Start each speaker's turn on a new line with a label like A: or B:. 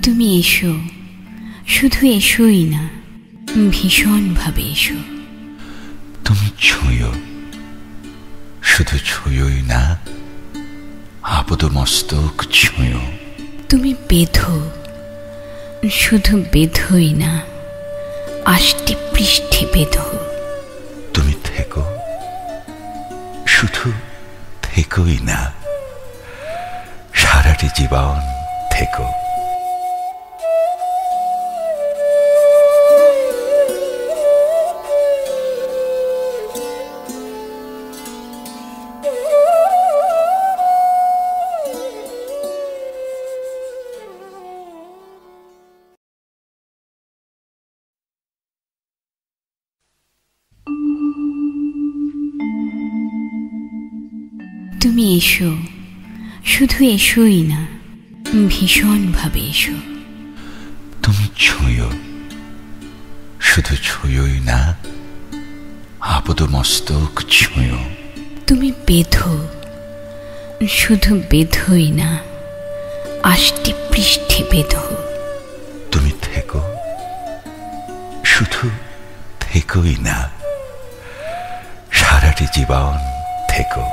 A: তুমি এসো, শুধু এসোই না, ভীষণভাবে এসো।
B: তুমি ছুঁয়ো, শুধু ছুঁয়োই না, আপাদ মস্তক ছুঁয়ো।
A: তুমি বেঁধো, শুধু বেঁধোই না, আষ্টে পৃষ্ঠে বেঁধো।
B: তুমি থেকো, শুধু থেকোই না, সারাটি জীবন থেকো।
A: তুমি এসো, শুধু এসোই না, ভীষণভাবে এসো।
B: তুমি ছুঁয়ো, শুধু ছুঁয়োই না, আপাদ মস্তক ছুঁয়ো।
A: তুমি বেঁধো, শুধু বেঁধোই না, আষ্টে পৃষ্ঠে বেঁধো।
B: তুমি থেকো, শুধু থেকোই না, সারাটি জীবন থেকো।